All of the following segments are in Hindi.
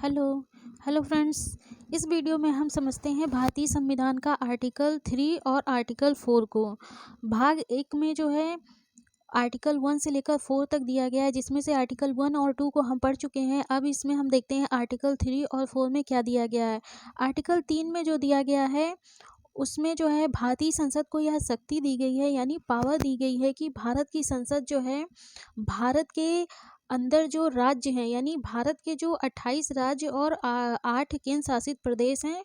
Hello hello friends. इस वीडियो में हम समझते हैं भारतीय संविधान का आर्टिकल 3 और आर्टिकल 4 को। भाग एक में जो है आर्टिकल 1 से लेकर 4 तक दिया गया है, जिसमें से आर्टिकल 1 और 2 को हम पढ़ चुके हैं। अब इसमें हम देखते हैं आर्टिकल 3 और 4 में क्या दिया गया है। आर्टिकल 3 में जो दिया गया है उसमें जो है भारतीय संसद को यह शक्ति दी गई है, यानी पावर दी गई है कि भारत की संसद जो है भारत के अंदर जो राज्य हैं, यानी भारत के जो 28 राज्य और 8 केंद्र शासित प्रदेश हैं,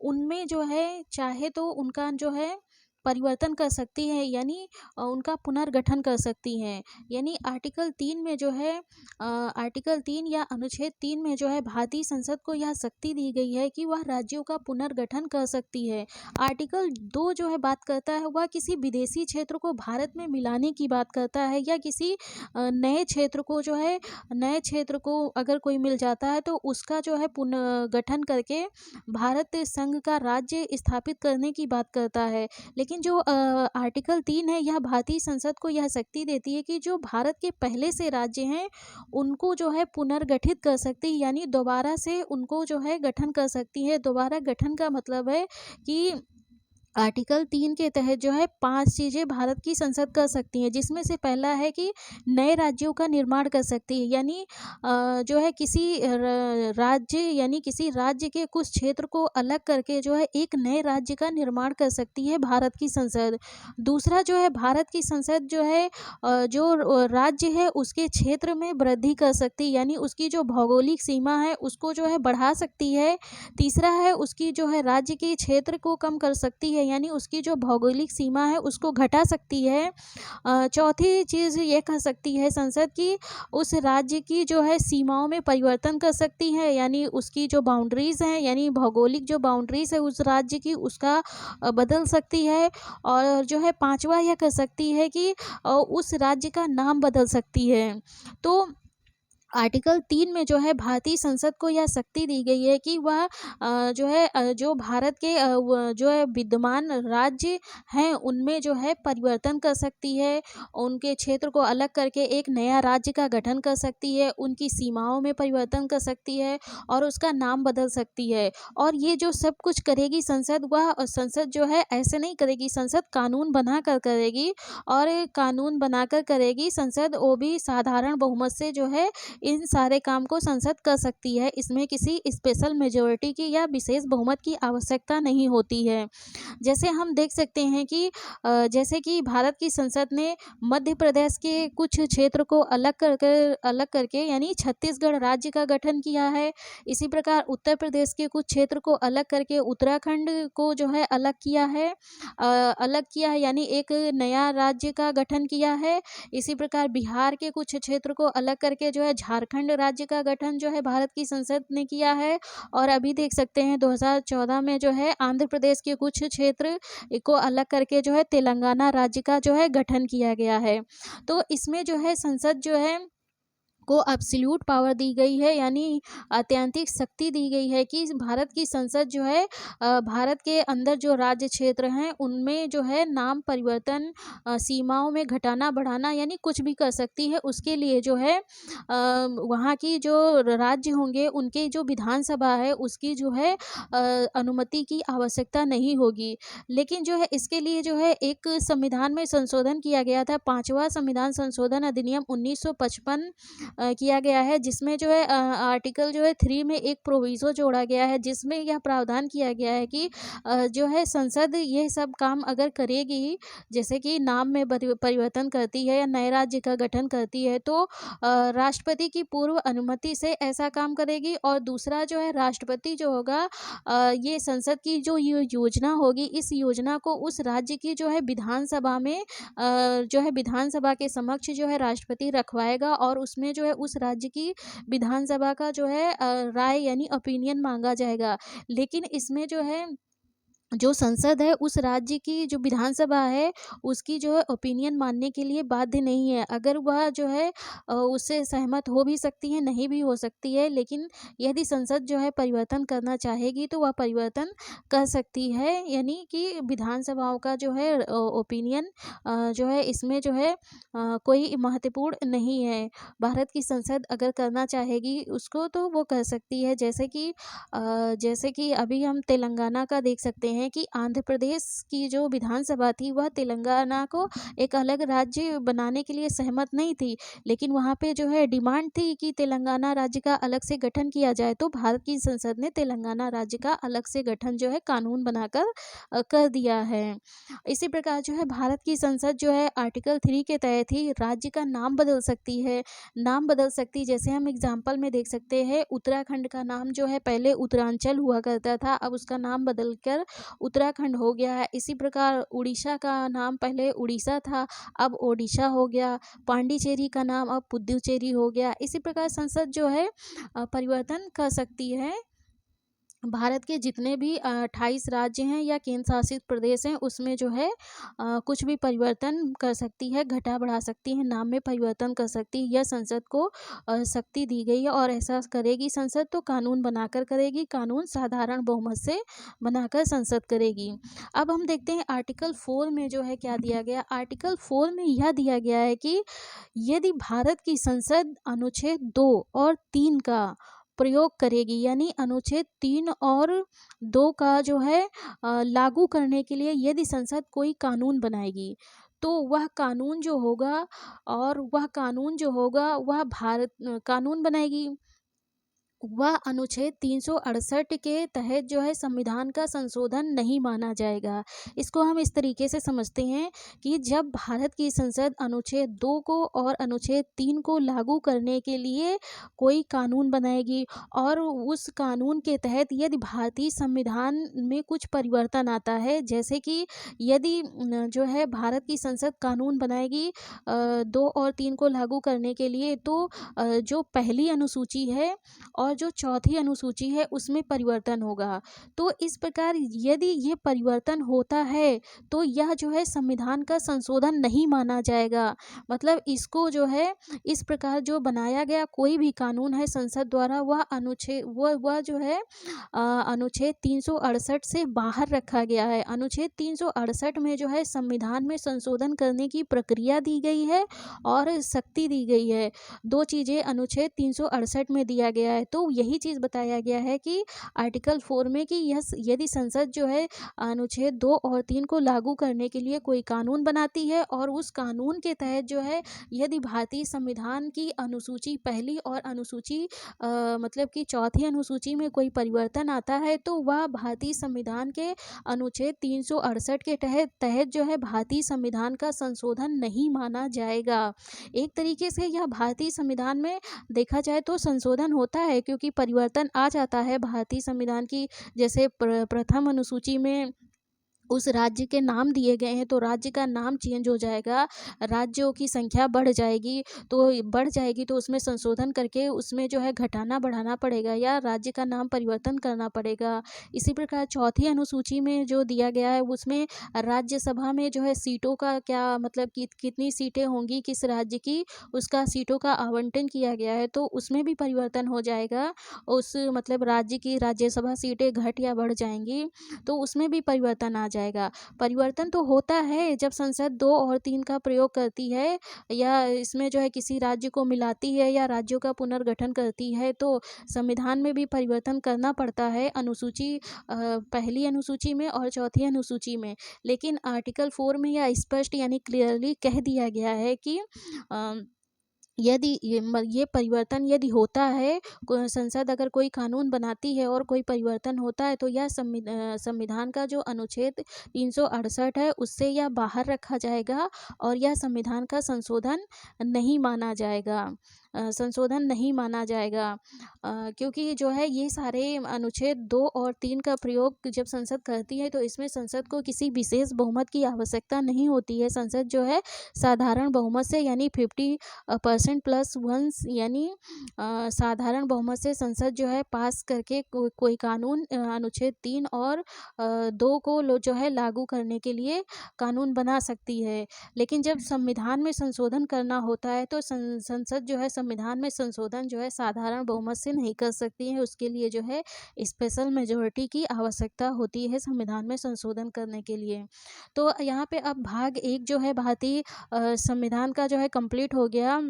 उनमें जो है चाहे तो उनका जो है परिवर्तन कर सकती है, यानी उनका पुनर्गठन कर सकती हैं। यानी आर्टिकल 3 में जो है आर्टिकल 3 या अनुच्छेद 3 में जो है भारतीय संसद को यह शक्ति दी गई है कि वह राज्यों का पुनर्गठन कर सकती है। आर्टिकल 2 जो है बात करता है, वह किसी विदेशी क्षेत्र को भारत में मिलाने की बात करता है, या किसी नए क्षेत्र को जो है नए क्षेत्र को अगर कोई मिल जाता है तो उसका जो है पुनर्गठन करके भारत संघ का राज्य स्थापित करने की बात करता है। लेकिन जो आर्टिकल 3 है, यह भारतीय संसद को यह शक्ति देती है कि जो भारत के पहले से राज्य हैं उनको जो है पुनर्गठित कर सकती है, यानी दोबारा से उनको जो है गठन कर सकती है। दोबारा गठन का मतलब है कि आर्टिकल 3 के तहत जो है 5 चीज़ें भारत की संसद कर सकती है, जिसमें से पहला है कि नए राज्यों का निर्माण कर सकती है, यानी जो है किसी राज्य यानी किसी राज्य के कुछ क्षेत्र को अलग करके जो है एक नए राज्य का निर्माण कर सकती है भारत की संसद। दूसरा जो है भारत की संसद जो है जो राज्य है उसके क्षेत्र में वृद्धि कर सकती है, यानी उसकी जो भौगोलिक सीमा है उसको जो है बढ़ा सकती है। तीसरा है उसकी जो है राज्य के क्षेत्र को कम कर सकती है, यानी उसकी जो भौगोलिक सीमा है उसको घटा सकती है। चौथी चीज़ ये कह सकती है संसद की उस राज्य की जो है सीमाओं में परिवर्तन कर सकती है, यानी उसकी जो बाउंड्रीज़ हैं, यानी भौगोलिक जो बाउंड्रीज़ है उस राज्य की उसका बदल सकती है। और जो है पांचवा यह कर सकती है कि उस राज्य का नाम बदल सकती है। तो आर्टिकल 3 में जो है भारतीय संसद को यह शक्ति दी गई है कि वह जो है जो भारत के जो है विद्यमान राज्य हैं उनमें जो है परिवर्तन कर सकती है, उनके क्षेत्र को अलग करके एक नया राज्य का गठन कर सकती है, उनकी सीमाओं में परिवर्तन कर सकती है और उसका नाम बदल सकती है। और ये जो सब कुछ करेगी संसद, वह संसद जो है ऐसे नहीं करेगी, संसद कानून बना कर करेगी, और कानून बनाकर करेगी संसद, वो भी साधारण बहुमत से जो है इन सारे काम को संसद कर सकती है। इसमें किसी स्पेशल मेजॉरिटी की या विशेष बहुमत की आवश्यकता नहीं होती है। जैसे हम देख सकते हैं कि जैसे कि भारत की संसद ने मध्य प्रदेश के कुछ क्षेत्र को अलग करके यानी छत्तीसगढ़ राज्य का गठन किया है। इसी प्रकार उत्तर प्रदेश के कुछ क्षेत्र को अलग करके उत्तराखंड को जो है अलग किया है, यानी एक नया राज्य का गठन किया है। इसी प्रकार बिहार के कुछ क्षेत्र को अलग करके जो है झारखंड राज्य का गठन जो है भारत की संसद ने किया है। और अभी देख सकते हैं 2014 में जो है आंध्र प्रदेश के कुछ क्षेत्र को अलग करके जो है तेलंगाना राज्य का जो है गठन किया गया है। तो इसमें जो है संसद जो है को एब्सोल्यूट पावर दी गई है, यानी अत्यंतिक शक्ति दी गई है कि भारत की संसद जो है भारत के अंदर जो राज्य क्षेत्र हैं उनमें जो है नाम परिवर्तन, सीमाओं में घटाना बढ़ाना, यानी कुछ भी कर सकती है। उसके लिए जो है वहाँ की जो राज्य होंगे उनके जो विधानसभा है उसकी जो है अनुमति की आवश्यकता नहीं होगी। लेकिन जो है इसके लिए जो है एक संविधान में संशोधन किया गया था, 5वां संविधान संशोधन अधिनियम 1955 किया गया है, जिसमें जो है आर्टिकल जो है 3 में एक प्रोविज़ो जोड़ा गया है, जिसमें यह प्रावधान किया गया है कि जो है संसद ये सब काम अगर करेगी, जैसे कि नाम में परिवर्तन करती है या नए राज्य का गठन करती है, तो राष्ट्रपति की पूर्व अनुमति से ऐसा काम करेगी। और दूसरा जो है राष्ट्रपति जो होगा ये संसद की जो ये योजना होगी, इस योजना को उस राज्य की जो है विधानसभा में जो है विधानसभा के समक्ष जो है राष्ट्रपति रखवाएगा, और उसमें जो है उस राज्य की विधानसभा का जो है राय यानी ओपिनियन मांगा जाएगा। लेकिन इसमें जो है जो संसद है उस राज्य की जो विधानसभा है उसकी जो है ओपिनियन मानने के लिए बाध्य नहीं है। अगर वह जो है उससे सहमत हो भी सकती है, नहीं भी हो सकती है, लेकिन यदि संसद जो है परिवर्तन करना चाहेगी तो वह परिवर्तन कर सकती है। यानी कि विधानसभाओं का जो है ओपिनियन जो है इसमें जो है कोई महत्वपूर्ण नहीं है। भारत की संसद अगर करना चाहेगी उसको तो वो कर सकती है। जैसे कि अभी हम तेलंगाना का देख सकते हैं कि आंध्र प्रदेश की जो विधानसभा थी वह तेलंगाना को एक अलग राज्य बनाने के लिए सहमत नहीं थी, लेकिन वहाँ पे जो है डिमांड थी कि तेलंगाना राज्य का अलग से गठन किया जाए, तो भारत की संसद ने तेलंगाना राज्य का अलग से गठन जो है कानून बनाकर कर दिया है। इसी प्रकार जो है भारत की संसद जो है आर्टिकल 3 के तहत ही राज्य का नाम बदल सकती है। नाम बदल सकती, जैसे हम एग्जाम्पल में देख सकते हैं, उत्तराखंड का नाम जो है पहले उत्तरांचल हुआ करता था, अब उसका नाम बदलकर उत्तराखंड हो गया है। इसी प्रकार उड़ीसा का नाम पहले उड़ीसा था, अब ओडिशा हो गया। पांडिचेरी का नाम अब पुदुचेरी हो गया। इसी प्रकार संसद जो है परिवर्तन कर सकती है। भारत के जितने भी 28 राज्य हैं या केंद्र शासित प्रदेश हैं उसमें जो है कुछ भी परिवर्तन कर सकती है, घटा बढ़ा सकती है, नाम में परिवर्तन कर सकती है। यह संसद को शक्ति दी गई है और ऐसा करेगी संसद तो कानून बनाकर करेगी, कानून साधारण बहुमत से बनाकर संसद करेगी। अब हम देखते हैं आर्टिकल 4 में जो है क्या दिया गया। आर्टिकल 4 में यह दिया गया है कि यदि भारत की संसद अनुच्छेद 2 और 3 का प्रयोग करेगी, यानी अनुच्छेद 3 और 2 का जो है लागू करने के लिए यदि संसद कोई कानून बनाएगी, तो वह कानून जो होगा वह भारत कानून बनाएगी, वह अनुच्छेद 368 के तहत जो है संविधान का संशोधन नहीं माना जाएगा। इसको हम इस तरीके से समझते हैं कि जब भारत की संसद अनुच्छेद 2 को और अनुच्छेद 3 को लागू करने के लिए कोई कानून बनाएगी और उस कानून के तहत यदि भारतीय संविधान में कुछ परिवर्तन आता है, जैसे कि यदि जो है भारत की संसद कानून बनाएगी 2 और 3 को लागू करने के लिए, तो जो पहली अनुसूची है और जो चौथी अनुसूची है उसमें परिवर्तन होगा। तो इस प्रकार यदि ये परिवर्तन होता है तो यह जो है संविधान का संशोधन नहीं माना जाएगा। मतलब इसको जो है इस प्रकार जो बनाया गया कोई भी कानून है संसद द्वारा वह जो है अनुच्छेद 368 से बाहर रखा गया है। अनुच्छेद 368 में जो है संविधान में संशोधन करने की प्रक्रिया दी गई है और शक्ति दी गई है। दो चीज़ें अनुच्छेद 368 में दिया गया है। तो यही चीज़ बताया गया है कि आर्टिकल 4 में कि यह यदि संसद जो है अनुच्छेद 2 और 3 को लागू करने के लिए कोई कानून बनाती है और उस कानून के तहत जो है यदि भारतीय संविधान की अनुसूची पहली और अनुसूची मतलब कि चौथी अनुसूची में कोई परिवर्तन आता है, तो वह भारतीय संविधान के अनुच्छेद 368 के तहत जो है भारतीय संविधान का संशोधन नहीं माना जाएगा। एक तरीके से यह भारतीय संविधान में देखा जाए तो संशोधन होता है, क्योंकि परिवर्तन आ जाता है भारतीय संविधान की। जैसे प्रथम अनुसूची में उस राज्य के नाम दिए गए हैं तो राज्य का नाम चेंज हो जाएगा, राज्यों की संख्या बढ़ जाएगी तो उसमें संशोधन करके उसमें जो है घटाना बढ़ाना पड़ेगा या राज्य का नाम परिवर्तन करना पड़ेगा। इसी प्रकार चौथी अनुसूची में जो दिया गया है उसमें राज्यसभा में जो है सीटों का क्या मतलब कि कितनी सीटें होंगी किस राज्य की, उसका सीटों का आवंटन किया गया है, तो उसमें भी परिवर्तन हो जाएगा। उस मतलब राज्य की राज्यसभा सीटें घट या बढ़ जाएंगी तो उसमें भी परिवर्तन आ जाएगा। परिवर्तन तो होता है जब संसद 2 और 3 का प्रयोग करती है या इसमें जो है किसी राज्य को मिलाती है या राज्यों का पुनर्गठन करती है, तो संविधान में भी परिवर्तन करना पड़ता है अनुसूची पहली अनुसूची में और चौथी अनुसूची में। लेकिन आर्टिकल 4 में यह स्पष्ट यानी क्लियरली कह दिया गया है कि यदि ये परिवर्तन यदि होता है, संसद अगर कोई कानून बनाती है और कोई परिवर्तन होता है, तो यह संविधान का जो अनुच्छेद 368 है उससे यह बाहर रखा जाएगा और यह संविधान का संशोधन नहीं माना जाएगा। संशोधन नहीं माना जाएगा, क्योंकि जो है ये सारे अनुच्छेद 2 और 3 का प्रयोग जब संसद करती है तो इसमें संसद को किसी विशेष बहुमत की आवश्यकता नहीं होती है। संसद जो है साधारण बहुमत से यानी 50% प्लस वन यानी साधारण बहुमत से संसद जो है पास करके कोई कानून अनुच्छेद 3 और 2 को जो है लागू करने के लिए कानून बना सकती है। लेकिन जब संविधान में संशोधन करना होता है तो संसद जो है संविधान में संशोधन जो है साधारण बहुमत से नहीं कर सकती है। उसके लिए जो है स्पेशल मेजॉरिटी की आवश्यकता होती है संविधान में संशोधन करने के लिए। तो यहाँ पे अब भाग 1 जो है भारतीय संविधान का जो है कंप्लीट हो गया।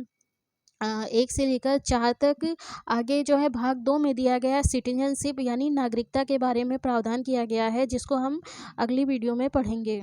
1 से लेकर 4 तक। आगे जो है भाग 2 में दिया गया सिटीजनशिप यानी नागरिकता के बारे में प्रावधान किया गया है, जिसको हम अगली वीडियो में पढ़ेंगे।